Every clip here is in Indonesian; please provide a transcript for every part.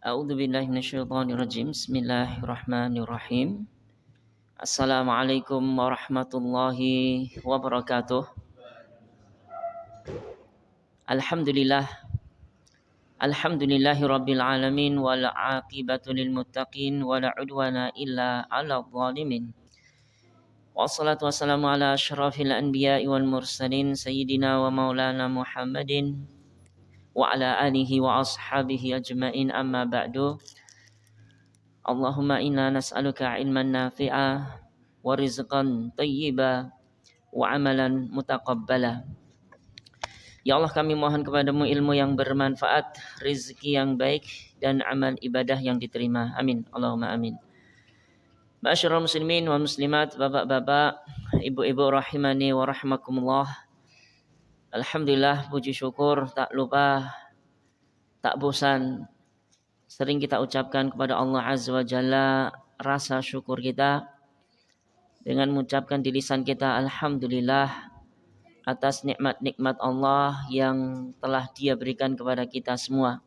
A'udzu billahi minasyaitonir rajim. Bismillahirrahmanirrahim. Assalamualaikum warahmatullahi wabarakatuh. Alhamdulillah. Alhamdulillahi rabbil alamin wal aqibatu lil muttaqin wala udwana illa 'alal zalimin. Wassalatu wassalamu ala asyrafil anbiya'i wal mursalin sayyidina wa maulana Muhammadin wa ala alihi wa ashabihi ajmain amma ba'du. Allahumma inna nas'aluka ilman nafi'a wa rizqan thayyiba wa amalan mutaqabbala. Ya Allah, kami mohon kepadamu ilmu yang bermanfaat, rezeki yang baik, dan amal ibadah yang diterima. Amin. Allahumma amin. Ma'asyiral muslimin wal muslimat, bapak-bapak, ibu-ibu rahimani wa rahimakumullah. Alhamdulillah, puji syukur tak lupa, tak bosan sering kita ucapkan kepada Allah Azza wa Jalla rasa syukur kita dengan mengucapkan di lisan kita alhamdulillah atas nikmat-nikmat Allah yang telah Dia berikan kepada kita semua.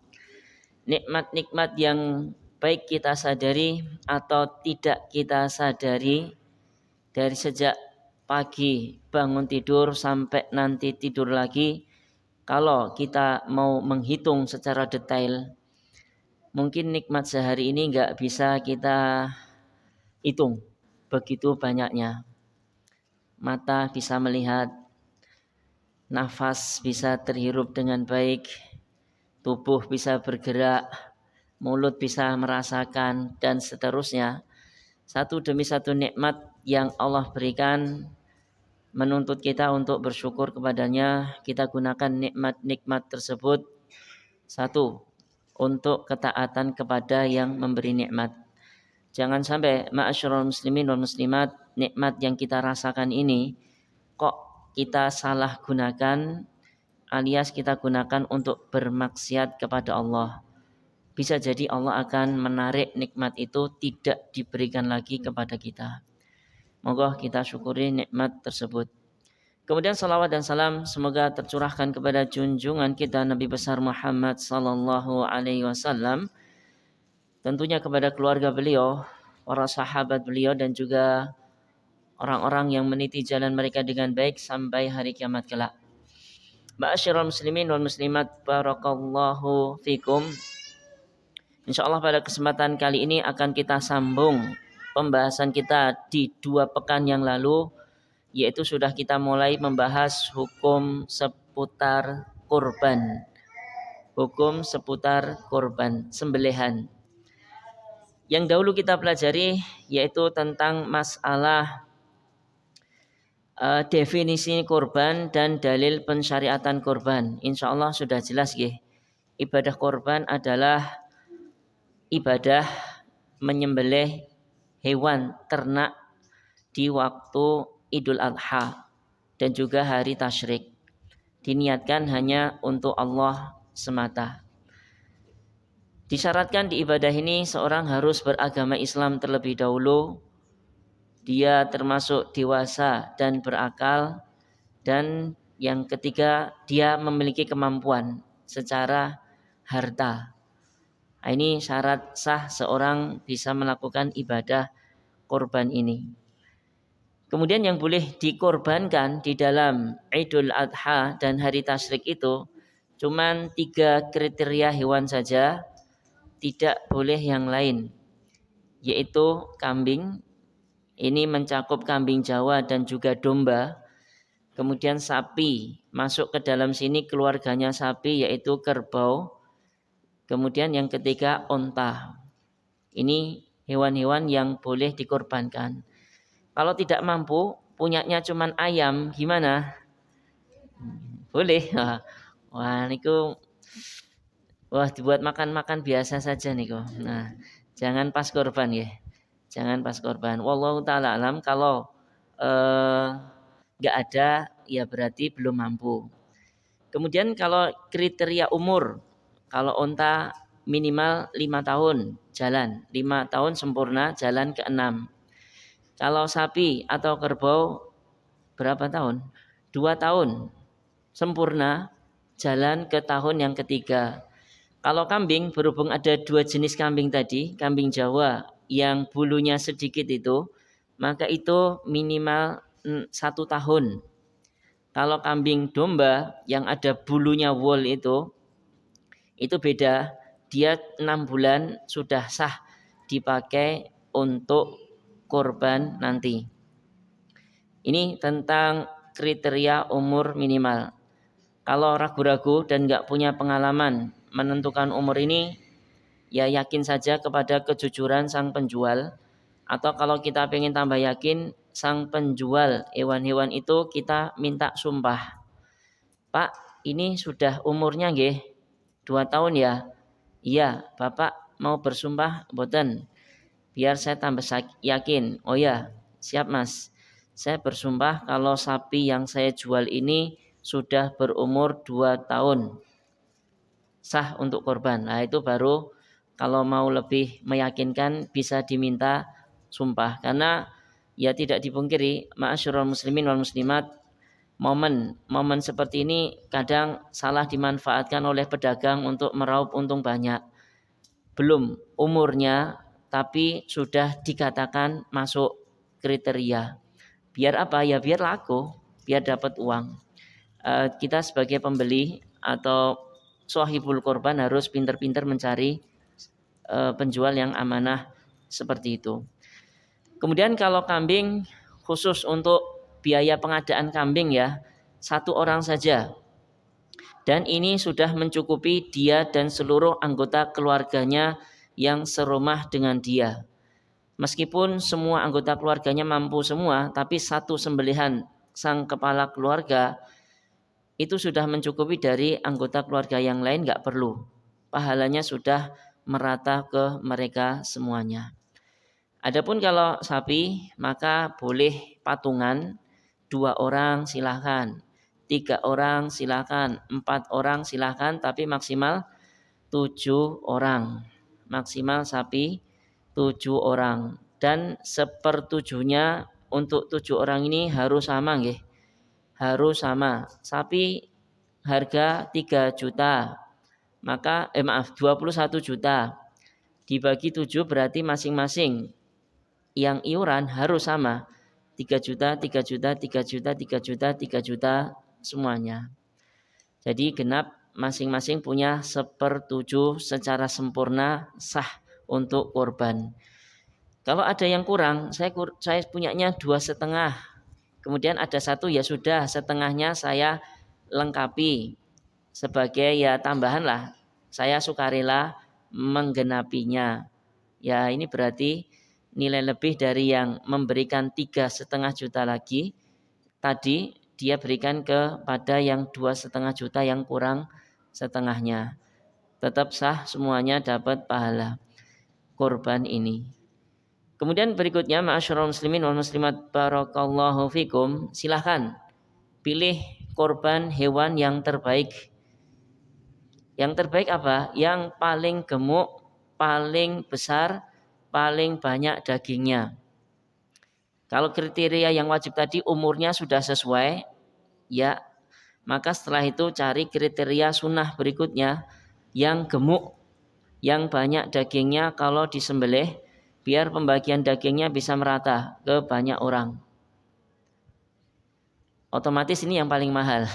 Nikmat-nikmat yang baik kita sadari atau tidak kita sadari, dari sejak pagi bangun tidur sampai nanti tidur lagi, kalau kita mau menghitung secara detail, mungkin nikmat sehari ini nggak bisa kita hitung, begitu banyaknya. Mata bisa melihat, nafas bisa terhirup dengan baik, tubuh bisa bergerak, mulut bisa merasakan, dan seterusnya. Satu demi satu nikmat yang Allah berikan menuntut kita untuk bersyukur kepadanya. Kita gunakan nikmat-nikmat tersebut, satu, untuk ketaatan kepada yang memberi nikmat. Jangan sampai ma'asyiral muslimin wal muslimat, nikmat yang kita rasakan ini kok kita salah gunakan, alias kita gunakan untuk bermaksiat kepada Allah. Bisa jadi Allah akan menarik nikmat itu tidak diberikan lagi kepada kita. Moga kita syukuri nikmat tersebut. Kemudian salawat dan salam semoga tercurahkan kepada junjungan kita Nabi besar Muhammad sallallahu alaihi wasallam, tentunya kepada keluarga beliau, para sahabat beliau, dan juga orang-orang yang meniti jalan mereka dengan baik sampai hari kiamat kelak. Ma'asyiral muslimin wal muslimat, barakallahu fikum. Insyaallah pada kesempatan kali ini akan kita sambung pembahasan kita di 2 pekan yang lalu, yaitu sudah kita mulai membahas hukum seputar kurban. Hukum seputar kurban, sembelihan. Yang dahulu kita pelajari yaitu tentang masalah definisi kurban dan dalil pensyariatan kurban. Insya Allah sudah jelas ya. Ibadah kurban adalah ibadah menyembelih hewan ternak di waktu Idul Adha dan juga hari tasyrik. Diniatkan hanya untuk Allah semata. Disyaratkan di ibadah ini seorang harus beragama Islam terlebih dahulu. Dia termasuk dewasa dan berakal, dan yang ketiga dia memiliki kemampuan secara harta. Ini syarat sah seorang bisa melakukan ibadah kurban ini. Kemudian yang boleh dikorbankan di dalam Idul Adha dan hari tasyrik itu cuman 3 kriteria hewan saja, tidak boleh yang lain, yaitu kambing. Ini mencakup kambing Jawa dan juga domba. Kemudian sapi, masuk ke dalam sini keluarganya sapi yaitu kerbau. Kemudian yang ketiga onta. Ini hewan-hewan yang boleh dikorbankan. Kalau tidak mampu, punyanya cuman ayam, gimana? Boleh. Wah, niku dibuat makan-makan biasa saja niku. Nah, jangan pas korban ya. Jangan pas korban. Wallahu ta'ala alam. Kalau nggak ada, ya berarti belum mampu. Kemudian kalau kriteria umur, kalau onta minimal 5 tahun jalan, 5 tahun sempurna jalan ke-6. Kalau sapi atau kerbau berapa tahun? 2 tahun sempurna jalan ke tahun yang ketiga. Kalau kambing, berhubung ada 2 jenis kambing tadi, kambing Jawa yang bulunya sedikit itu, maka itu minimal 1 tahun. Kalau kambing domba yang ada bulunya wool itu beda. Dia 6 bulan sudah sah dipakai untuk kurban nanti. Ini tentang kriteria umur minimal. Kalau ragu-ragu dan nggak punya pengalaman menentukan umur ini, ya yakin saja kepada kejujuran sang penjual. Atau kalau kita pengen tambah yakin, sang penjual hewan-hewan itu kita minta sumpah. Pak, ini sudah umurnya nggih 2 tahun ya? Iya, Bapak mau bersumpah boten? Biar saya tambah yakin. Oh ya, siap Mas. Saya bersumpah kalau sapi yang saya jual ini sudah berumur 2 tahun. Sah untuk korban. Nah, itu baru kalau mau lebih meyakinkan bisa diminta sumpah. Karena ya tidak dipungkiri, ma'asyiral muslimin wal muslimat, momen seperti ini kadang salah dimanfaatkan oleh pedagang untuk meraup untung banyak. Belum umurnya tapi sudah dikatakan masuk kriteria. Biar apa? Ya biar laku, biar dapat uang. Kita sebagai pembeli atau sohibul korban harus pintar-pintar mencari penjual yang amanah seperti itu. Kemudian kalau kambing, khusus untuk biaya pengadaan kambing ya, 1 orang saja. Dan ini sudah mencukupi dia dan seluruh anggota keluarganya yang serumah dengan dia. Meskipun semua anggota keluarganya mampu semua, tapi 1 sembelihan sang kepala keluarga itu sudah mencukupi dari anggota keluarga yang lain, nggak perlu. Pahalanya sudah merata ke mereka semuanya. Adapun kalau sapi, maka boleh patungan, 2 orang silakan, 3 orang silakan, 4 orang silakan, tapi maksimal 7 orang. Maksimal sapi 7 orang. Dan 1/7-nya untuk 7 orang ini harus sama nggih. Harus sama. Sapi harga 3 juta. Maka 21 juta. Dibagi 7 berarti masing-masing yang iuran harus sama. 3 juta, 3 juta, 3 juta, 3 juta, 3 juta semuanya. Jadi genap masing-masing punya 1/7 secara sempurna sah untuk korban. Kalau ada yang kurang, saya punyanya 2,5. Kemudian ada 1 ya sudah, setengahnya saya lengkapi sebagai ya tambahan lah. Saya sukarela menggenapinya. Ya ini berarti nilai lebih dari yang memberikan 3,5 juta lagi tadi dia berikan kepada yang 2,5 juta yang kurang setengahnya. Tetap sah, semuanya dapat pahala korban ini. Kemudian berikutnya, ma'asyiral muslimin wal muslimat barakallahu fikum, silahkan pilih korban hewan yang terbaik. Yang terbaik apa? Yang paling gemuk, paling besar, paling banyak dagingnya. Kalau kriteria yang wajib tadi umurnya sudah sesuai, ya, maka setelah itu cari kriteria sunnah berikutnya yang gemuk, yang banyak dagingnya kalau disembelih, biar pembagian dagingnya bisa merata ke banyak orang. Otomatis ini yang paling mahal.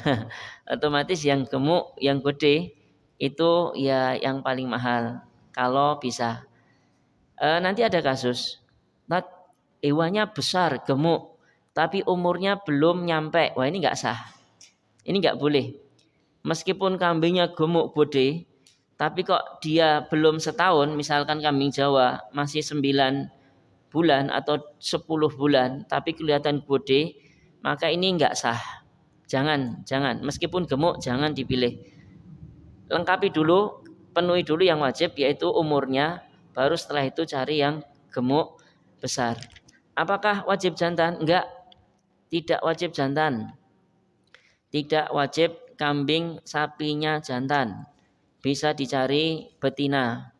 Otomatis yang gemuk, yang gede itu ya yang paling mahal kalau bisa. Nanti ada kasus, hewannya besar, gemuk, tapi umurnya belum nyampe. Wah ini nggak sah. Ini nggak boleh. Meskipun kambingnya gemuk gede, tapi kok dia belum setahun, misalkan kambing Jawa masih 9 bulan atau 10 bulan, tapi kelihatan gede, maka ini nggak sah. Jangan. Meskipun gemuk jangan dipilih. Lengkapi dulu, penuhi dulu yang wajib yaitu umurnya, baru setelah itu cari yang gemuk besar. Apakah wajib jantan? Enggak. Tidak wajib jantan. Tidak wajib kambing sapinya jantan. Bisa dicari betina.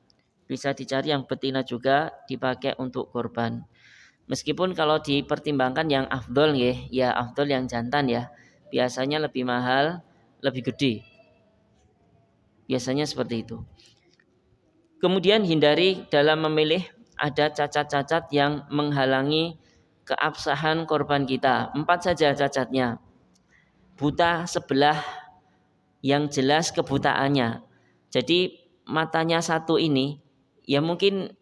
Bisa dicari yang betina juga dipakai untuk korban. Meskipun kalau dipertimbangkan yang afdol ya afdol yang jantan ya. Biasanya lebih mahal, lebih gede. Biasanya seperti itu. Kemudian hindari dalam memilih ada cacat-cacat yang menghalangi keabsahan korban kita. 4 saja cacatnya. Buta sebelah yang jelas kebutaannya. Jadi matanya satu ini ya mungkin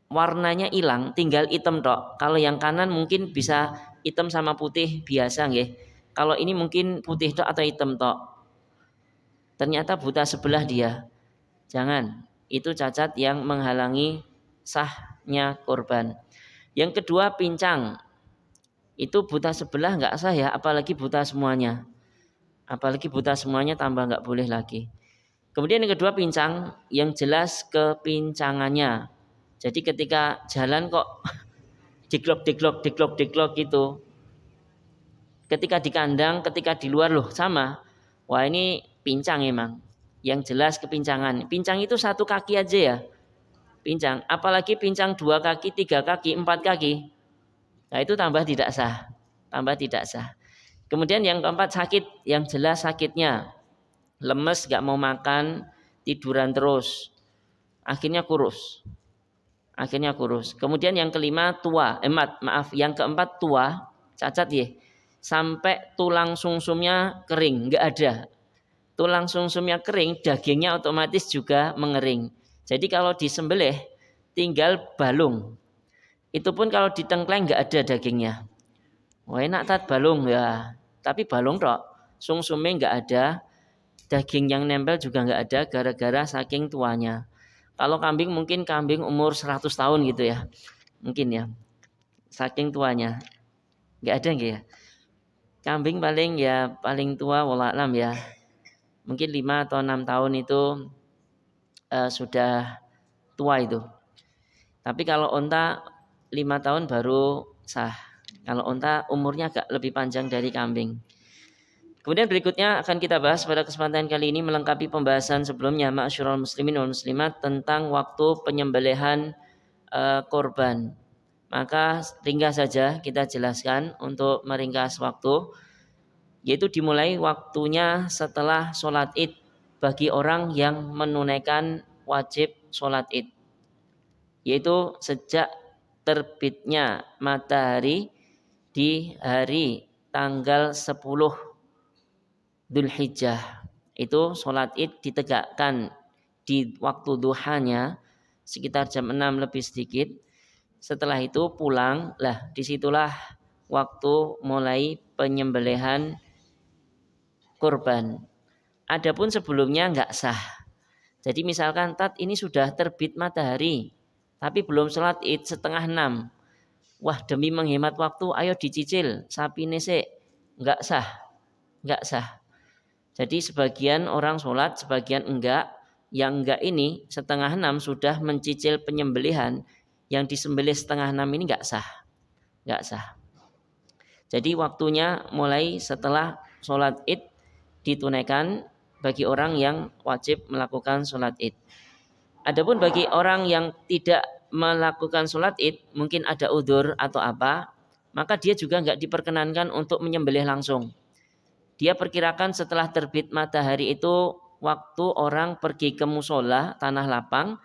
warnanya hilang, tinggal hitam tok. Kalau yang kanan mungkin bisa hitam sama putih biasa nggih. Kalau ini mungkin putih tok atau hitam tok. Ternyata buta sebelah dia. Jangan. Itu cacat yang menghalangi sahnya korban. Yang kedua pincang. Itu buta sebelah nggak sah ya, apalagi buta semuanya. Apalagi buta semuanya tambah nggak boleh lagi. Kemudian yang kedua pincang, yang jelas kepincangannya. Jadi ketika jalan kok diglok gitu. Ketika di kandang, ketika di luar loh sama. Wah ini pincang emang. Yang jelas kepincangan. Pincang itu satu kaki aja ya. Pincang. Apalagi pincang 2 kaki, 3 kaki, 4 kaki. Nah itu tambah tidak sah. Tambah tidak sah. Kemudian yang keempat sakit. Yang jelas sakitnya. Lemes, gak mau makan, tiduran terus. Akhirnya kurus. Kemudian yang kelima tua. Yang keempat tua. Cacat ya. Sampai tulang sumsumnya kering, nggak ada. Tulang sumsumnya kering, dagingnya otomatis juga mengering. Jadi kalau disembelih tinggal balung. Itu pun kalau ditengkleng nggak ada dagingnya. Wah enak tat balung ya. Tapi balung tok, sumsumnya nggak ada, daging yang nempel juga nggak ada gara-gara saking tuanya. Kalau kambing mungkin kambing umur 100 tahun gitu ya. Mungkin ya. Saking tuanya. Nggak ada nggak ya? Kambing paling tua wallahualam ya. Mungkin 5 atau 6 tahun itu sudah tua itu. Tapi kalau onta 5 tahun baru sah. Kalau onta umurnya agak lebih panjang dari kambing. Kemudian berikutnya akan kita bahas pada kesempatan kali ini melengkapi pembahasan sebelumnya ma'asyiral muslimin wal muslimat tentang waktu penyembelihan korban. Maka ringkas saja kita jelaskan untuk meringkas waktu, yaitu dimulai waktunya setelah sholat id bagi orang yang menunaikan wajib sholat id, yaitu sejak terbitnya matahari di hari tanggal 10 Dzulhijjah. Itu sholat id ditegakkan di waktu duhanya sekitar jam 6 lebih sedikit. Setelah itu pulang, disitulah waktu mulai penyembelihan kurban. Adapun sebelumnya nggak sah. Jadi misalkan ini sudah terbit matahari, tapi belum sholat id 5:30. Wah demi menghemat waktu, ayo dicicil sapi nesek. Nggak sah. Jadi sebagian orang sholat, sebagian enggak. Yang enggak ini 5:30 sudah mencicil penyembelihan. Yang disembelih 5:30 ini nggak sah. Jadi waktunya mulai setelah sholat id ditunaikan bagi orang yang wajib melakukan sholat id. Adapun bagi orang yang tidak melakukan sholat id, mungkin ada udzur atau apa, maka dia juga nggak diperkenankan untuk menyembelih langsung. Dia perkirakan setelah terbit matahari itu waktu orang pergi ke musola tanah lapang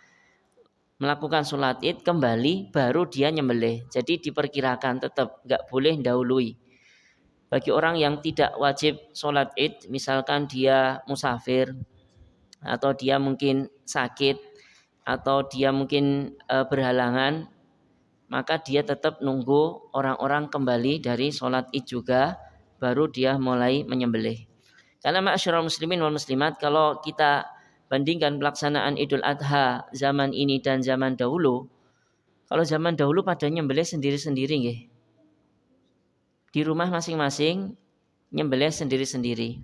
melakukan sholat id kembali baru dia nyembelih. Jadi diperkirakan tetap nggak boleh dahului. Bagi orang yang tidak wajib sholat id, misalkan dia musafir atau dia mungkin sakit atau dia mungkin berhalangan, maka dia tetap nunggu orang-orang kembali dari sholat id juga baru dia mulai menyembelih. Karena ma'asyiral muslimin wal muslimat, kalau kita bandingkan pelaksanaan Idul Adha zaman ini dan zaman dahulu, kalau zaman dahulu pada nyembelih sendiri-sendiri nggih. Di rumah masing-masing nyembelih sendiri-sendiri.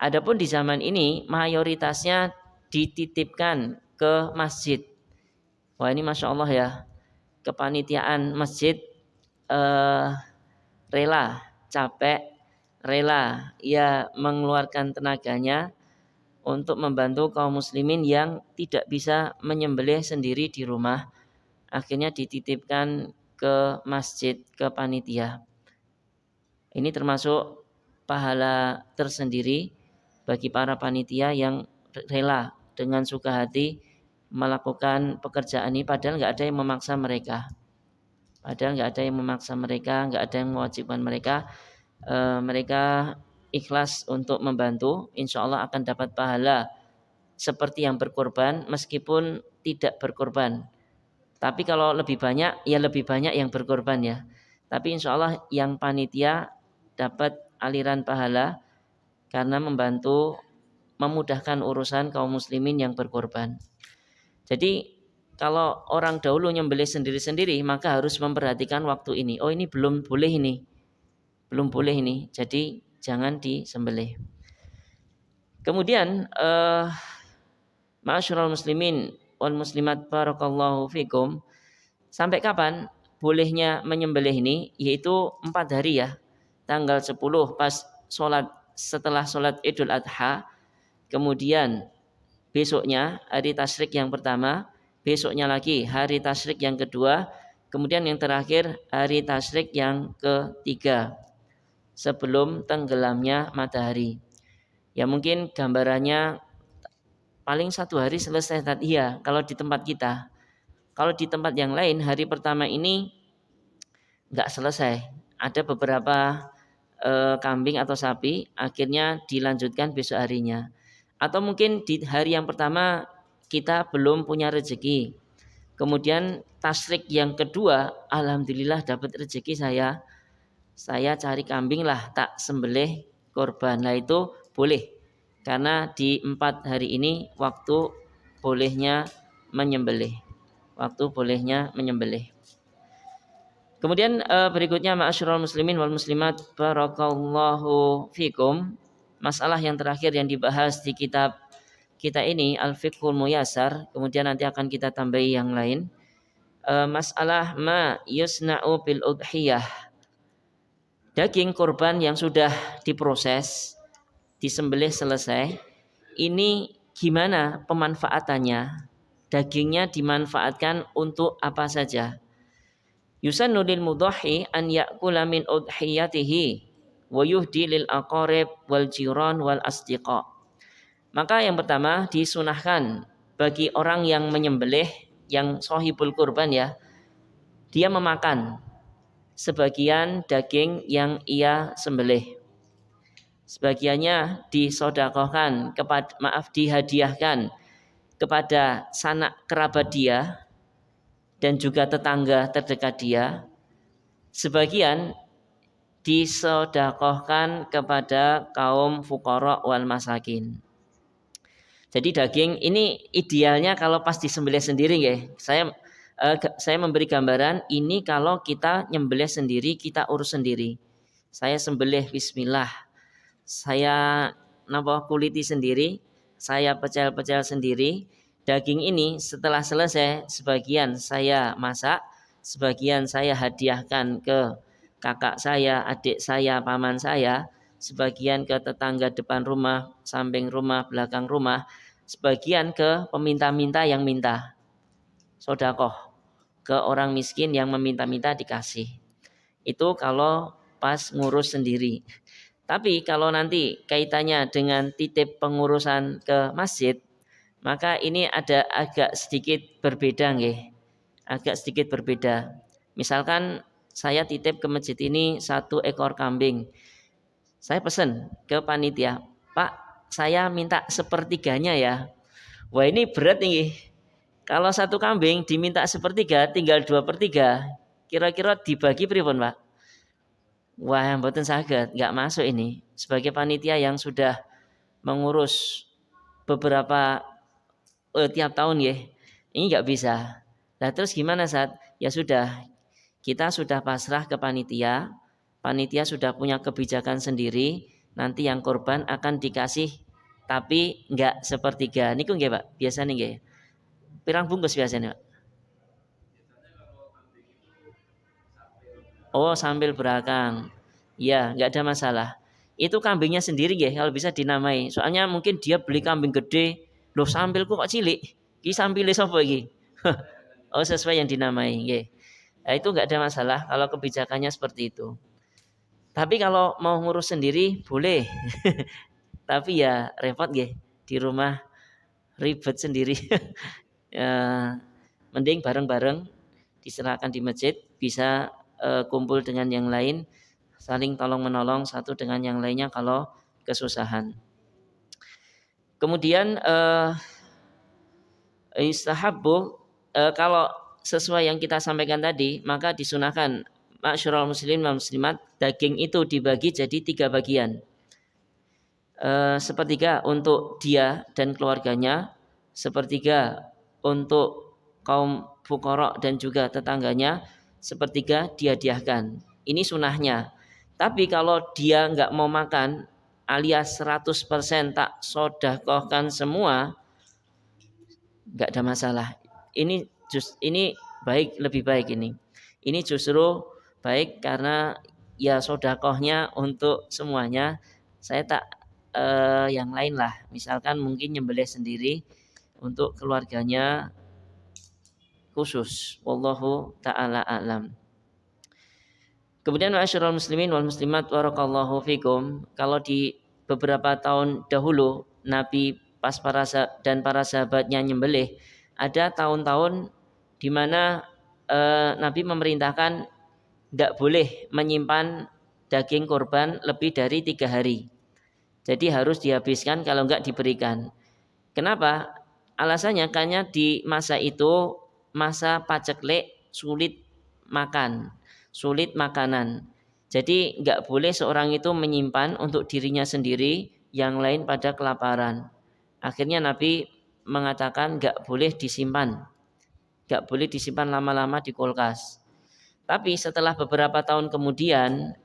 Adapun di zaman ini mayoritasnya dititipkan ke masjid. Wah ini masya Allah ya, kepanitiaan masjid rela, capek, rela ya mengeluarkan tenaganya untuk membantu kaum muslimin yang tidak bisa menyembelih sendiri di rumah. Akhirnya dititipkan ke masjid, ke panitia. Ini termasuk pahala tersendiri bagi para panitia yang rela dengan suka hati melakukan pekerjaan ini padahal nggak ada yang memaksa mereka. Nggak ada yang mewajibkan mereka. Mereka ikhlas untuk membantu, insya Allah akan dapat pahala seperti yang berkorban meskipun tidak berkorban. Tapi kalau lebih banyak, ya lebih banyak yang berkorban ya. Tapi insya Allah yang panitia dapat aliran pahala karena membantu memudahkan urusan kaum muslimin yang berkorban. Jadi kalau orang dahulu nyembelih sendiri-sendiri maka harus memperhatikan waktu ini. Oh ini belum boleh ini. Jadi jangan disembelih. Kemudian ma'asyiral muslimin wal muslimat barakallahu fikum. Sampai kapan bolehnya menyembelih ini? Yaitu 4 hari ya. Tanggal 10 pas setelah sholat Idul Adha. Kemudian besoknya hari tasyrik yang pertama. Besoknya lagi hari tasyrik yang kedua. Kemudian yang terakhir hari tasyrik yang ketiga. Sebelum tenggelamnya matahari. Ya mungkin gambarannya paling 1 hari selesai tadi ya kalau di tempat kita. Kalau di tempat yang lain hari pertama ini nggak selesai. Ada beberapa kambing atau sapi akhirnya dilanjutkan besok harinya. Atau mungkin di hari yang pertama kita belum punya rezeki. Kemudian tasyrik yang kedua, alhamdulillah dapat rezeki saya cari kambing lah, tak sembelih korban. Nah itu boleh. Karena di 4 hari ini waktu bolehnya menyembelih. Kemudian berikutnya ma'asyiral muslimin wal muslimat barakallahu fikum. Masalah yang terakhir yang dibahas di kitab kita ini Al-Fiqhul Muyassar, kemudian nanti akan kita tambahi yang lain. Masalah ma yusna'u bil udhiyah. Daging kurban yang sudah diproses, disembelih selesai, ini gimana pemanfaatannya? Dagingnya dimanfaatkan untuk apa saja? Yusannu lil mudhahi an ya'kula min udhiyatihi wa yuhdi lil aqarib wal jiran wal asdiqa. Maka yang pertama disunahkan bagi orang yang menyembelih, yang sahibul kurban ya, dia memakan sebagian daging yang ia sembelih. Sebagiannya disedekahkan dihadiahkan kepada sanak kerabat dia dan juga tetangga terdekat dia. Sebagian disedekahkan kepada kaum fuqara wal masakin. Jadi daging ini idealnya kalau pas disembelih sendiri ya. Saya memberi gambaran ini kalau kita nyembelih sendiri, kita urus sendiri. Saya sembelih bismillah. Saya kuliti sendiri, saya pecel-pecel sendiri. Daging ini setelah selesai sebagian saya masak, sebagian saya hadiahkan ke kakak saya, adik saya, paman saya, sebagian ke tetangga depan rumah, samping rumah, belakang rumah, sebagian ke peminta-minta yang minta. Sedekah ke orang miskin yang meminta-minta dikasih. Itu kalau pas ngurus sendiri. Tapi kalau nanti kaitannya dengan titip pengurusan ke masjid, maka ini ada agak sedikit berbeda nggih. Agak sedikit berbeda. Misalkan saya titip ke masjid ini 1 ekor kambing. Saya pesan ke panitia, Pak, saya minta sepertiganya ya. Wah ini berat nih. Kalau 1 kambing diminta sepertiga, tinggal 2/3. Kira-kira dibagi pripun, Pak? Wah, mboten saged, enggak masuk ini. Sebagai panitia yang sudah mengurus beberapa tiap tahun ya, ini enggak bisa. Nah, terus gimana saat? Ya sudah, kita sudah pasrah ke panitia. Panitia sudah punya kebijakan sendiri. Nanti yang korban akan dikasih, tapi enggak sepertiga. Niku nggih, Pak? Biasanya nggih. Pirang bungkus biasanya, Pak? Oh, sambil berakang. Ya, enggak ada masalah. Itu kambingnya sendiri ya, kalau bisa dinamai. Soalnya mungkin dia beli kambing gede, loh sambilku kok cilik. Ki sambile sapa iki? Oh, sesuai yang dinamai, nggih. Nah, itu enggak ada masalah kalau kebijakannya seperti itu. Tapi kalau mau ngurus sendiri boleh. Tapi ya repot nggih, di rumah ribet sendiri. mending bareng-bareng diserahkan di masjid, bisa kumpul dengan yang lain, saling tolong menolong satu dengan yang lainnya kalau kesusahan. Kemudian istahabbu, kalau sesuai yang kita sampaikan tadi, maka disunahkan ma'syiral muslimin wal muslimat, daging itu dibagi jadi 3 bagian. Sepertiga untuk dia dan keluarganya, sepertiga untuk kaum fuqara dan juga tetangganya, sepertiga dihadiahkan. Ini sunahnya. Tapi kalau dia nggak mau makan alias 100% tak sodakohkan semua, nggak ada masalah. Ini baik, lebih baik ini. Ini justru baik karena ya sodakohnya untuk semuanya. Saya tak yang lain lah. Misalkan mungkin nyembelih sendiri untuk keluarganya khusus. Wallahu ta'ala a'lam. Kemudian ma'asyiral muslimin wal muslimat barakallahu fikum, kalau di beberapa tahun dahulu Nabi pas para sahabatnya nyembelih, ada tahun-tahun di mana Nabi memerintahkan tidak boleh menyimpan daging kurban lebih dari 3 hari. Jadi harus dihabiskan, kalau enggak diberikan. Kenapa? Alasannya karena di masa itu masa paceklik, sulit makan, sulit makanan. Jadi enggak boleh seorang itu menyimpan untuk dirinya sendiri, yang lain pada kelaparan. Akhirnya Nabi mengatakan enggak boleh disimpan. Enggak boleh disimpan lama-lama di kulkas. Tapi setelah beberapa tahun kemudian,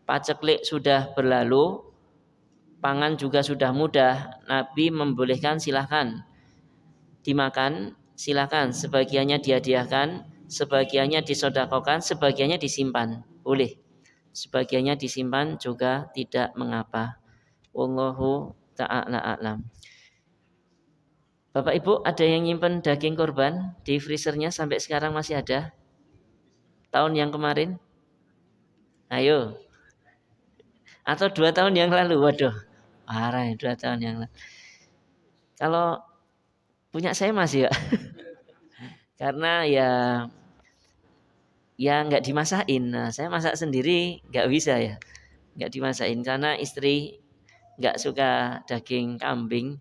paceklik sudah berlalu, pangan juga sudah mudah, Nabi membolehkan silahkan dimakan, silahkan sebagiannya dihadiahkan, sebagiannya disodakokan, sebagiannya disimpan, boleh. Sebagiannya disimpan juga tidak mengapa. Wallahu ta'ala a'lam. Bapak Ibu, ada yang nyimpen daging korban di freezernya sampai sekarang masih ada? Tahun yang kemarin? Ayo. Atau 2 tahun yang lalu? Waduh, parah ya, 2 tahun yang lalu. Kalau punya saya masih ya. Karena ya nggak dimasakin. Nah, saya masak sendiri nggak bisa ya. Nggak dimasakin karena istri nggak suka daging kambing.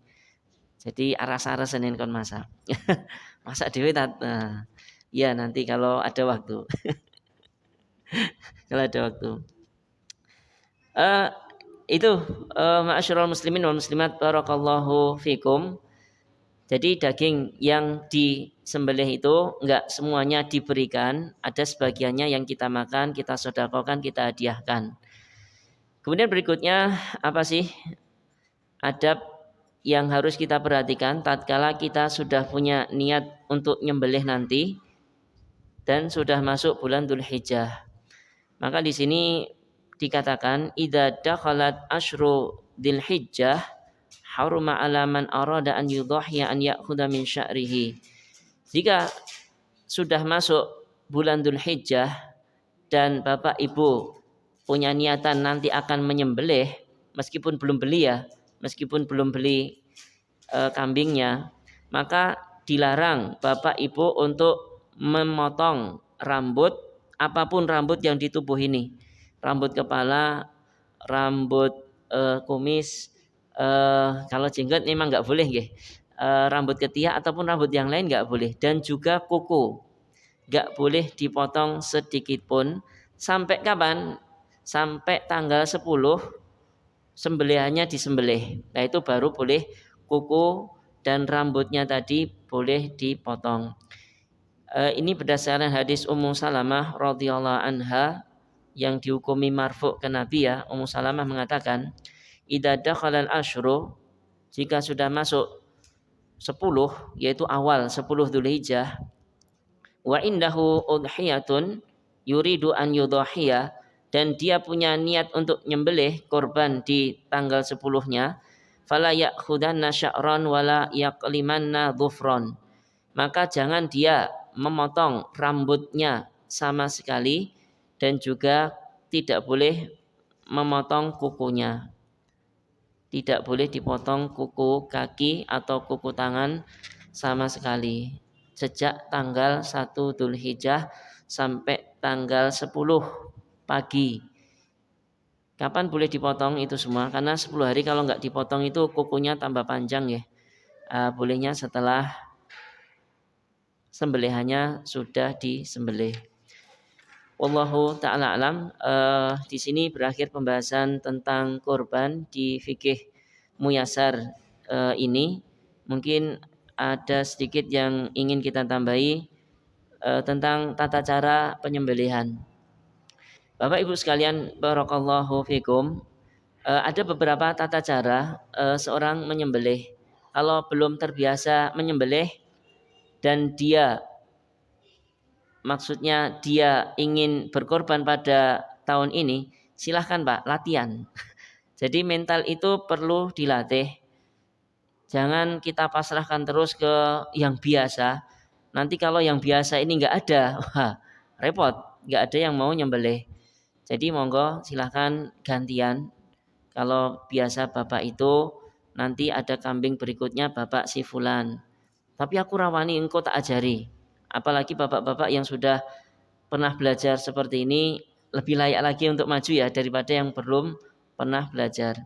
Jadi aras-aras Senin kon masak. Masak dhewe nah, ya nanti kalau ada waktu. Kalau ada waktu. Itu ma'asyiral muslimin wal muslimat barakallahu fikum. Jadi daging yang disembelih itu enggak semuanya diberikan, ada sebagiannya yang kita makan, kita sedekahkan, kita hadiahkan. Kemudian berikutnya apa sih adab yang harus kita perhatikan tatkala kita sudah punya niat untuk nyembelih nanti dan sudah masuk bulan Dzulhijjah. Maka di sini dikatakan idza dakhalat asyru Dzulhijjah haruma ala man arada an yudhhiya an ya'khudha min sya'rihi. Jika sudah masuk bulan Dzulhijjah dan Bapak Ibu punya niatan nanti akan menyembelih, meskipun belum beli kambingnya, maka dilarang Bapak Ibu untuk memotong rambut, apapun rambut yang di tubuh ini, rambut kepala, rambut kumis, kalau jenggot memang nggak boleh nggih. Rambut ketiak ataupun rambut yang lain nggak boleh, dan juga kuku nggak boleh dipotong sedikit pun. Sampai kapan? Sampai tanggal 10 sembelihannya disembelih. Nah itu baru boleh kuku dan rambutnya tadi boleh dipotong. Ini berdasarkan hadis Ummu Salamah radhiyallahu anha yang dihukumi marfu' ke Nabi ya. Ummu Salamah mengatakan, idza dakhalal asyru, jika sudah masuk 10 yaitu awal 10 Dzulhijjah, wa indahu udhiyatun yuridu an yudhhiya, dan dia punya niat untuk nyembelih korban di tanggal 10-nya, fala ya'khudanna sya'ran wala yaqlimanna dhufran, maka jangan dia memotong rambutnya sama sekali dan juga tidak boleh memotong kukunya. Tidak boleh dipotong kuku kaki atau kuku tangan sama sekali. Sejak tanggal 1 Dzulhijjah sampai tanggal 10 pagi. Kapan boleh dipotong itu semua? Karena 10 hari kalau nggak dipotong itu kukunya tambah panjang ya. Bolehnya setelah sembelihannya sudah disembelih. Wallahu ta'ala alam. Di sini berakhir pembahasan tentang kurban di fikih muyasar ini. Mungkin ada sedikit yang ingin kita tambahi tentang tata cara penyembelihan. Bapak Ibu sekalian, barakallahu fikum. Ada beberapa tata cara seorang menyembelih. Kalau belum terbiasa menyembelih dan maksudnya dia ingin berkorban pada tahun ini, silahkan Pak, latihan. Jadi mental itu perlu dilatih. Jangan kita pasrahkan terus ke yang biasa. Nanti kalau yang biasa ini nggak ada, wah repot, nggak ada yang mau nyembelih. Jadi monggo silahkan gantian. Kalau biasa Bapak itu nanti ada kambing berikutnya Bapak si fulan. Tapi aku rawani engkau tak ajari. Apalagi bapak-bapak yang sudah pernah belajar seperti ini lebih layak lagi untuk maju ya daripada yang belum pernah belajar.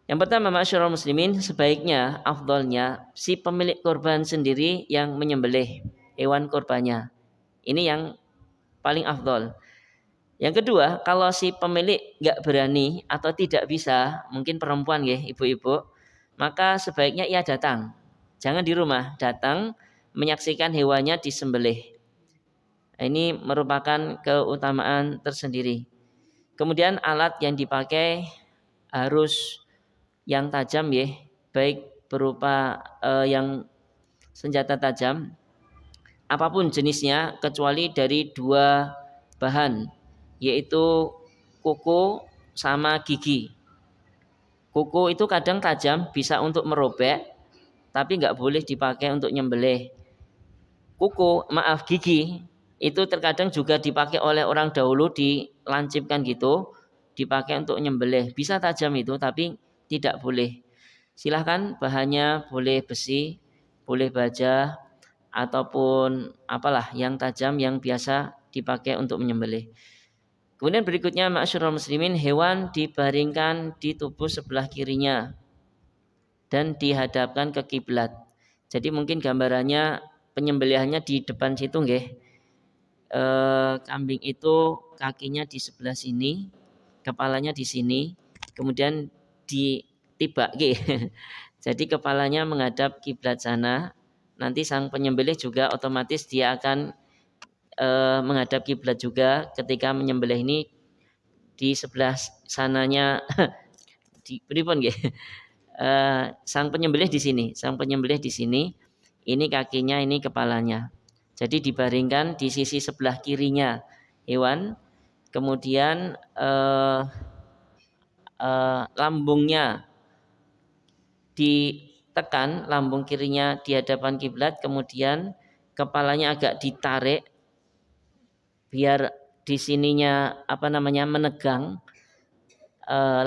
Yang pertama ma'asyiral muslimin, sebaiknya afdolnya si pemilik korban sendiri yang menyembelih hewan korbannya. Ini yang paling afdol. Yang kedua, kalau si pemilik nggak berani atau tidak bisa, mungkin perempuan ya ibu-ibu, maka sebaiknya ia datang. Jangan di rumah, datang menyaksikan hewannya disembelih. Ini merupakan keutamaan tersendiri. Kemudian alat yang dipakai harus yang tajam ya, baik berupa yang senjata tajam, apapun jenisnya kecuali dari 2 bahan, yaitu kuku sama gigi. Kuku itu kadang tajam, bisa untuk merobek, tapi nggak boleh dipakai untuk nyembelih. Gigi itu terkadang juga dipakai oleh orang dahulu, dilancipkan gitu, dipakai untuk nyembelih. Bisa tajam itu, tapi tidak boleh. Silahkan bahannya boleh besi, boleh baja, ataupun apalah yang tajam yang biasa dipakai untuk menyembelih. Kemudian berikutnya ma'asyiral muslimin, hewan dibaringkan di tubuh sebelah kirinya dan dihadapkan ke kiblat. Jadi mungkin gambarannya penyembelihannya di depan situ nggih. Kambing itu kakinya di sebelah sini, kepalanya di sini, kemudian ditibak nggih. Jadi kepalanya menghadap kiblat sana. Nanti sang penyembelih juga otomatis dia akan menghadap kiblat juga ketika menyembelih ini. Di sebelah sananya di pripun nggih. Sang penyembelih di sini, ini kakinya, ini kepalanya. Jadi dibaringkan di sisi sebelah kirinya hewan, kemudian lambungnya ditekan, lambung kirinya di hadapan kiblat, kemudian kepalanya agak ditarik biar di sininya menegang,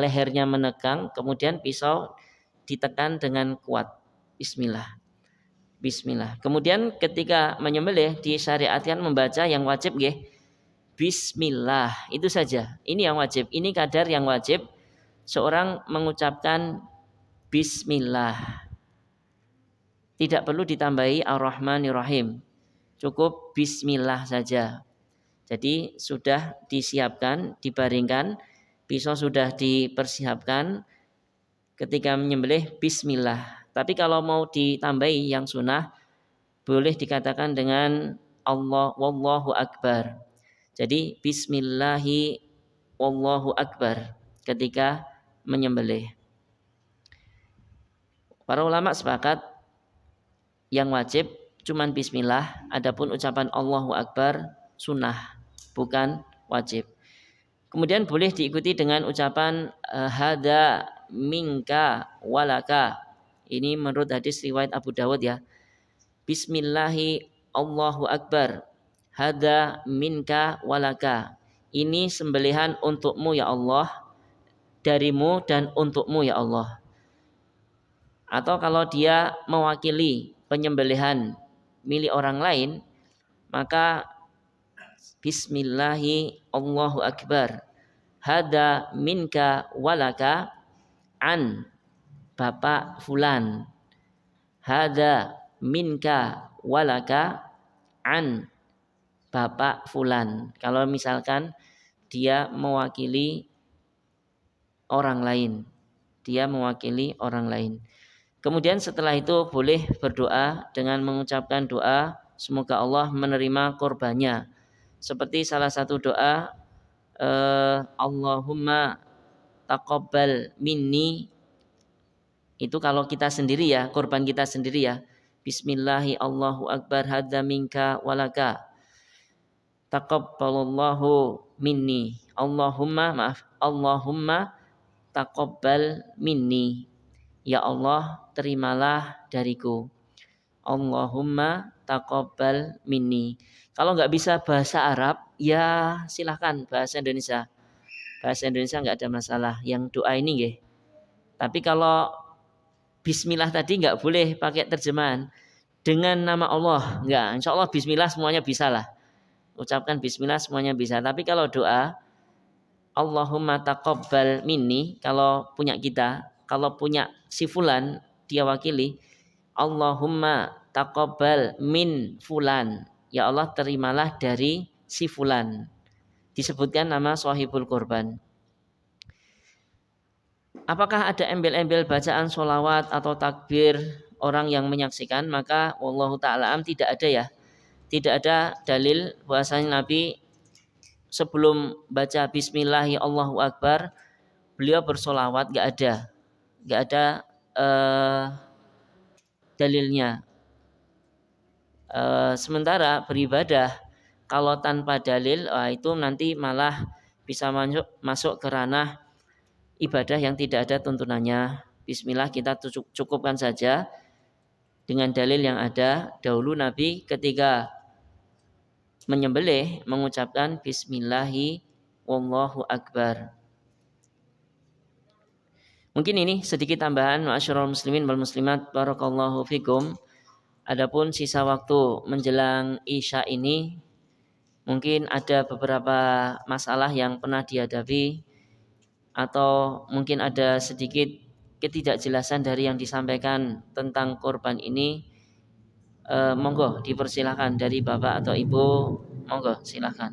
lehernya menegang, kemudian pisau ditekan dengan kuat. Bismillah. Kemudian ketika menyembelih disyariatkan membaca yang wajib nggih. Bismillah, itu saja. Ini yang wajib. Ini kadar yang wajib seorang mengucapkan bismillah. Tidak perlu ditambahi ar-Rahmanir-Rahim. Cukup bismillah saja. Jadi sudah disiapkan, dibaringkan, pisau sudah dipersiapkan, ketika menyembelih bismillah. Tapi kalau mau ditambahi yang sunnah, boleh dikatakan dengan Allah wallahu akbar. Jadi bismillahi wallahu akbar ketika menyembelih. Para ulama sepakat yang wajib cuman bismillah, adapun ucapan Allahu akbar sunnah, bukan wajib. Kemudian boleh diikuti dengan ucapan hada minka walaka. Ini menurut hadis riwayat Abu Dawud ya. Bismillahi Allahu akbar. Hada minka walaka. Ini sembelihan untukmu ya Allah, darimu dan untukmu ya Allah. Atau kalau dia mewakili penyembelihan milik orang lain, maka bismillahi Allahu akbar. Hada minka walaka an bapak fulan. Hada minka walaka an bapak fulan. Kalau misalkan dia mewakili orang lain. Kemudian setelah itu boleh berdoa dengan mengucapkan doa semoga Allah menerima korbannya. Seperti salah satu doa Allahumma taqabbal minni, itu kalau kita sendiri ya, korban kita sendiri ya. Bismillahi Allahu akbar hadza minka walaka taqabbalallahu minni. Allahumma taqabbal minni. Ya Allah, terimalah dariku. Allahumma taqabbal minni. Kalau nggak bisa bahasa Arab, ya silahkan bahasa Indonesia. Bahasa Indonesia nggak ada masalah. Yang doa ini nggih. Tapi kalau Bismillah tadi nggak boleh pakai terjemahan dengan nama Allah, nggak. Insya Allah Bismillah semuanya bisa lah. Ucapkan Bismillah semuanya bisa. Tapi kalau doa Allahumma taqabbal minni, kalau punya kita, kalau punya si fulan dia wakili, Allahumma taqabbal min fulan. Ya Allah, terimalah dari si fulan. Disebutkan nama sahibul korban. Apakah ada embel-embel bacaan sholawat atau takbir orang yang menyaksikan? Maka wallahu ta'ala tidak ada ya. Tidak ada dalil bahwasanya Nabi sebelum baca Bismillahi Allahu Akbar beliau bersolawat, nggak ada dalilnya. Sementara beribadah kalau tanpa dalil, itu nanti malah bisa masuk ke ranah ibadah yang tidak ada tuntunannya. Bismillah kita cukupkan saja dengan dalil yang ada. Dahulu Nabi ketika menyembelih mengucapkan Bismillahi wallahu akbar. Mungkin ini sedikit tambahan ma'asyiral muslimin wal muslimat barakallahu fikum. Adapun sisa waktu menjelang Isya ini mungkin ada beberapa masalah yang pernah dihadapi atau mungkin ada sedikit ketidakjelasan dari yang disampaikan tentang korban ini. Monggo dipersilakan dari Bapak atau Ibu, monggo silakan.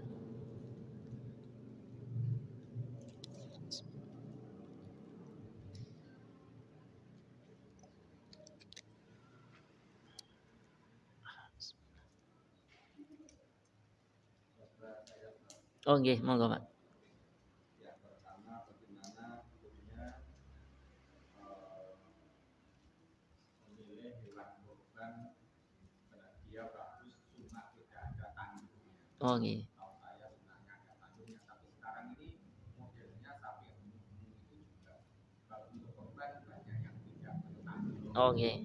Oh nggih, monggo Pak. Oh nggih. Oh nggih.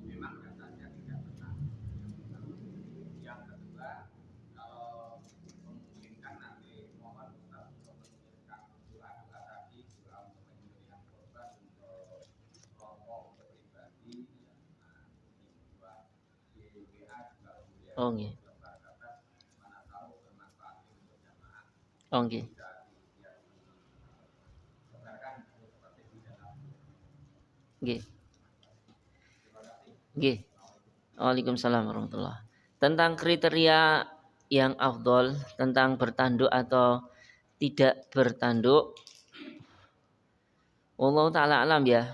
Oh nggih. Oh nggih. Nggih. Nggih. Waalaikumsalam warahmatullahi. Tentang kriteria yang afdol tentang bertanduk atau tidak bertanduk, Allah taala alam ya.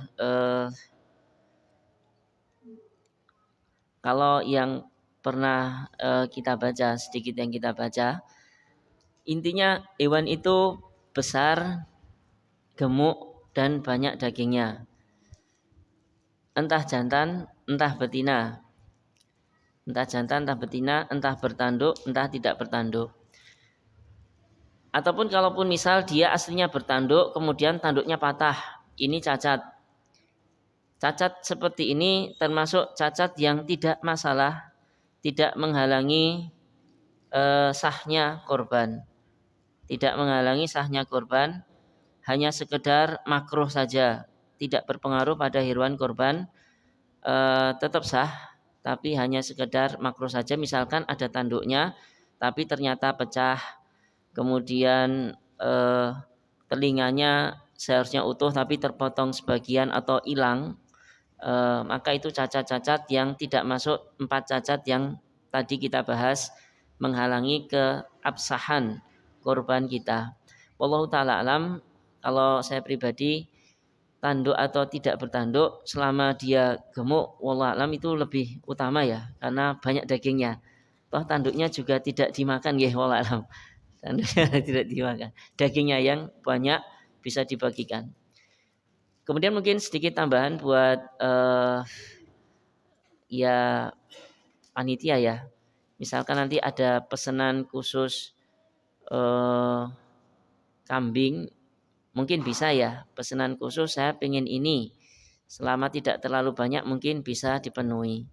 Kalau yang pernah kita baca, sedikit yang kita baca, intinya hewan itu besar, gemuk dan banyak dagingnya. Entah jantan, entah betina. Entah jantan, entah betina, entah bertanduk, entah tidak bertanduk. Ataupun kalaupun misal dia aslinya bertanduk, kemudian tanduknya patah, ini cacat. Cacat seperti ini termasuk cacat yang tidak masalah, tidak menghalangi sahnya korban. Tidak menghalangi sahnya korban, hanya sekedar makruh saja, tidak berpengaruh pada hewan korban, tetap sah. tapi hanya sekedar makruh saja, misalkan ada tanduknya tapi ternyata pecah, kemudian telinganya seharusnya utuh tapi terpotong sebagian atau hilang, maka itu cacat-cacat yang tidak masuk 4 cacat yang tadi kita bahas, menghalangi keabsahan korban kita. Wallahu ta'ala alam. Kalau saya pribadi, tanduk atau tidak bertanduk selama dia gemuk, wallahu alam itu lebih utama ya, karena banyak dagingnya. Toh tanduknya juga tidak dimakan ya, wallahu alam. Tanduknya tidak dimakan. Dagingnya yang banyak bisa dibagikan. Kemudian mungkin sedikit tambahan buat ya panitia ya. Misalkan nanti ada pesanan khusus kambing, mungkin bisa ya, pesanan khusus saya pengen ini, selama tidak terlalu banyak mungkin bisa dipenuhi.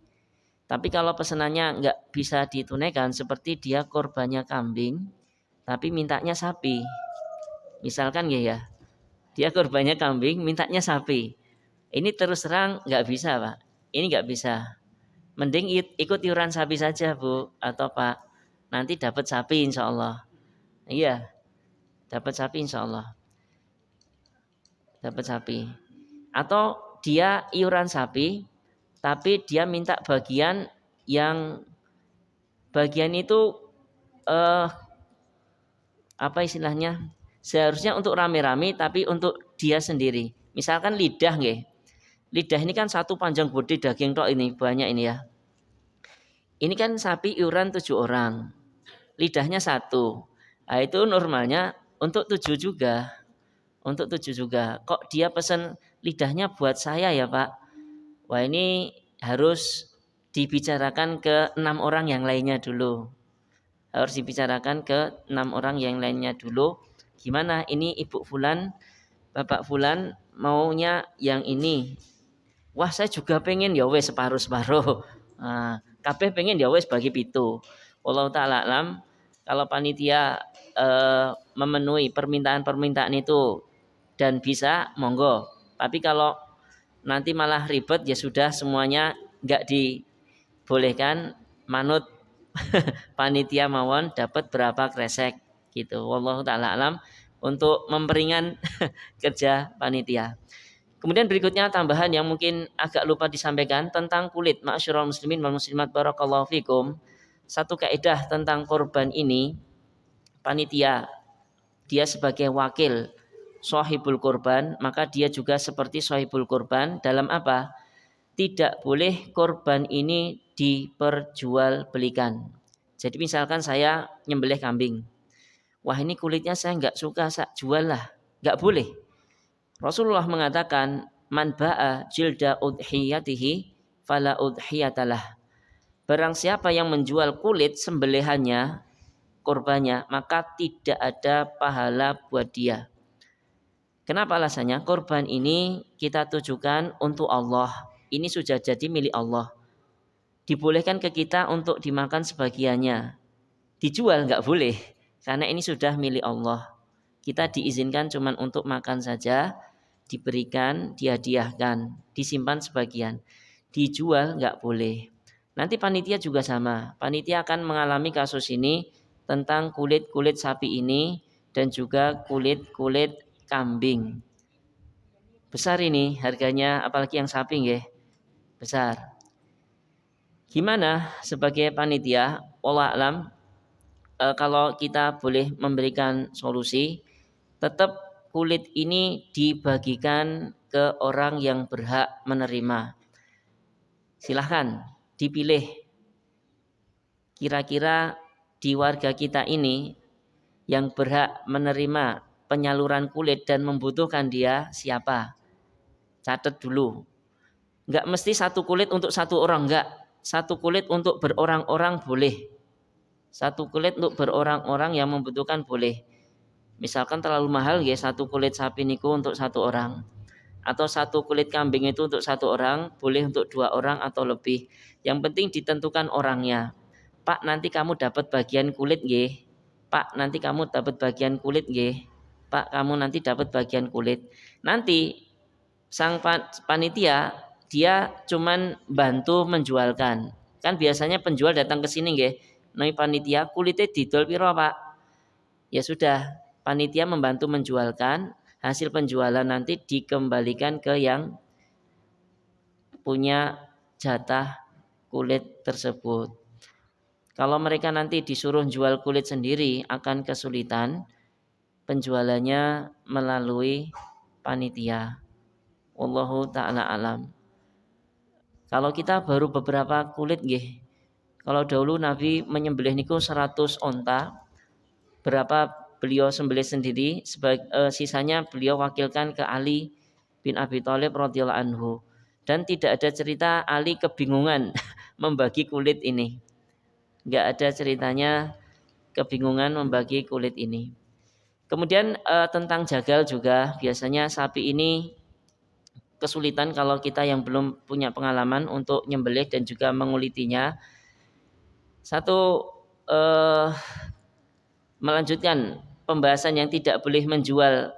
Tapi kalau pesanannya nggak bisa ditunaikan, seperti dia korbannya kambing tapi mintanya sapi, misalkan ya, dia korbannya kambing mintanya sapi, ini terus terang nggak bisa Pak, ini nggak bisa. Mending ikut iuran sapi saja Bu atau Pak, nanti dapat sapi insya Allah. Iya, dapat sapi insya Allah, dapat sapi. Atau dia iuran sapi tapi dia minta bagian yang bagian itu apa istilahnya, seharusnya untuk rame-rame tapi untuk dia sendiri. Misalkan lidah nggih. Lidah ini kan satu panjang bodi daging tok, ini banyak ini ya. Ini kan sapi iuran 7 orang. Lidahnya 1. Nah, itu normalnya untuk 7 juga. Untuk 7 juga. Kok dia pesan lidahnya buat saya ya, Pak? Wah, ini harus dibicarakan ke 6 orang yang lainnya dulu. Harus dibicarakan ke 6 orang yang lainnya dulu. Gimana ini Ibu Fulan, Bapak Fulan maunya yang ini. Wah, saya juga pengen ya wes separuh-separuh. Nah, kabeh pengen ya wes bagi pitu. Wallahu ta'ala alam. Kalau panitia memenuhi permintaan-permintaan itu dan bisa, monggo. Tapi kalau nanti malah ribet, ya sudah, semuanya enggak dibolehkan, manut panitia mawon dapat berapa kresek gitu. Wallahu ta'ala alam, untuk memperingan kerja panitia. Kemudian berikutnya tambahan yang mungkin agak lupa disampaikan tentang kulit. Ma'asyiral muslimin wal muslimat barakallahu fikum. Satu kaidah tentang korban ini, panitia dia sebagai wakil shahibul korban, maka dia juga seperti shahibul korban dalam apa? Tidak boleh korban ini diperjualbelikan. Jadi misalkan saya nyembelih kambing, wah ini kulitnya saya nggak suka, saya jual lah, nggak boleh. Rasulullah mengatakan, man ba'a jilda udhiyatihi fala udhiyatalah. Barang siapa yang menjual kulit sembelihannya, korbannya, maka tidak ada pahala buat dia. Kenapa alasannya? Korban ini kita tujukan untuk Allah. Ini sudah jadi milik Allah. Dibolehkan ke kita untuk dimakan sebagiannya. Dijual nggak boleh, karena ini sudah milik Allah. Kita diizinkan cuma untuk makan saja, diberikan, dihadiahkan, disimpan sebagian. Dijual nggak boleh. Nanti panitia juga sama. Panitia akan mengalami kasus ini tentang kulit-kulit sapi ini dan juga kulit-kulit kambing. Besar ini harganya, apalagi yang sapi nggih. Besar. Gimana sebagai panitia? Wallahu alam, kalau kita boleh memberikan solusi, tetap kulit ini dibagikan ke orang yang berhak menerima. Silahkan dipilih. Kira-kira di warga kita ini yang berhak menerima penyaluran kulit dan membutuhkan dia siapa? Catat dulu. Enggak mesti satu kulit untuk satu orang, enggak. Satu kulit untuk berorang-orang boleh. Satu kulit untuk berorang-orang yang membutuhkan boleh. Misalkan terlalu mahal ya, satu kulit sapi niku untuk satu orang. Atau satu kulit kambing itu untuk satu orang, boleh untuk 2 orang atau lebih. Yang penting ditentukan orangnya. Pak, nanti kamu dapat bagian kulit nggih. Pak, nanti kamu dapat bagian kulit nggih. Pak, kamu nanti dapat bagian kulit. Nanti sang panitia dia cuman bantu menjualkan. Kan biasanya penjual datang ke sini nggih, menawi panitia kulitnya didol piro, Pak? Ya sudah, panitia membantu menjualkan, hasil penjualan nanti dikembalikan ke yang punya jatah kulit tersebut. Kalau mereka nanti disuruh jual kulit sendiri akan kesulitan penjualannya melalui panitia. Wallahu ta'ala alam. Kalau kita baru beberapa kulit nggih. Kalau dahulu Nabi menyembelih niku 100 onta, berapa beliau sembelih sendiri, sisanya beliau wakilkan ke Ali bin Abi Thalib radhiyallahu anhu. Dan tidak ada cerita Ali kebingungan membagi kulit ini. Enggak ada ceritanya kebingungan membagi kulit ini. Kemudian tentang jagal juga, biasanya sapi ini kesulitan kalau kita yang belum punya pengalaman untuk nyembelih dan juga mengulitinya. Satu, melanjutkan pembahasan yang tidak boleh menjual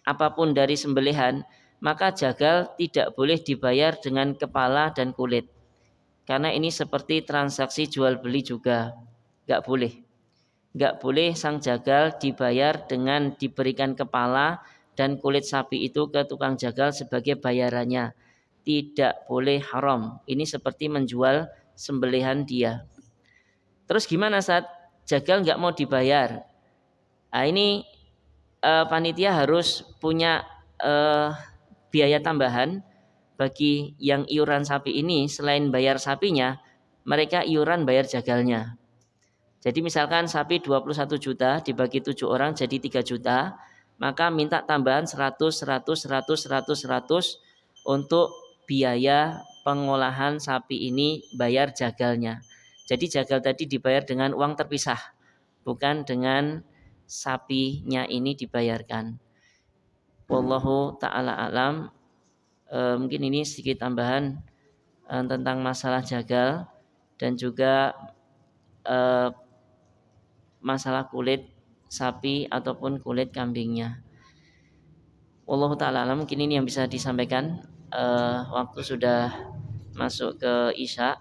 apapun dari sembelihan, maka jagal tidak boleh dibayar dengan kepala dan kulit. Karena ini seperti transaksi jual beli juga, nggak boleh. Nggak boleh sang jagal dibayar dengan diberikan kepala dan kulit sapi itu ke tukang jagal sebagai bayarannya. Tidak boleh, haram. Ini seperti menjual sembelihan dia. Terus gimana saat jagal nggak mau dibayar? Nah, ini panitia harus punya biaya tambahan bagi yang iuran sapi ini. Selain bayar sapinya, mereka iuran bayar jagalnya. Jadi misalkan sapi 21 juta dibagi 7 orang jadi 3 juta, maka minta tambahan 100 untuk biaya pengolahan sapi ini, bayar jagalnya. Jadi jagal tadi dibayar dengan uang terpisah, bukan dengan sapinya ini dibayarkan. Wallahu ta'ala alam. Mungkin ini sedikit tambahan tentang masalah jagal dan juga masalah kulit sapi ataupun kulit kambingnya. Wallahu ta'ala alam. Mungkin ini yang bisa disampaikan. Waktu sudah masuk ke Isya.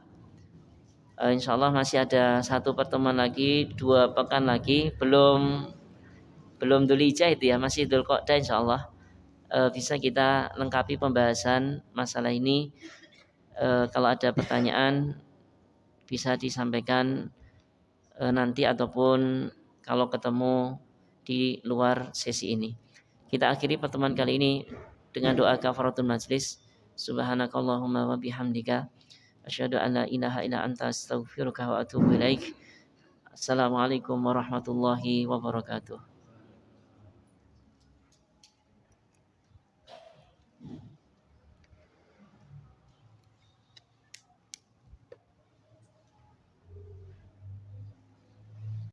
Insyaallah masih ada satu pertemuan lagi, 2 pekan lagi, belum Dzulhijjah itu ya, masih Dzulqa'dah insyaallah. Bisa kita lengkapi pembahasan masalah ini. Kalau ada pertanyaan bisa disampaikan nanti ataupun kalau ketemu di luar sesi ini. Kita akhiri pertemuan kali ini dengan doa kafaratul majlis. Subhanakallahumma wa bihamdika asyhadu an la ilaha illa anta astaghfiruka wa atubu ilaik. Assalamualaikum warahmatullahi wabarakatuh.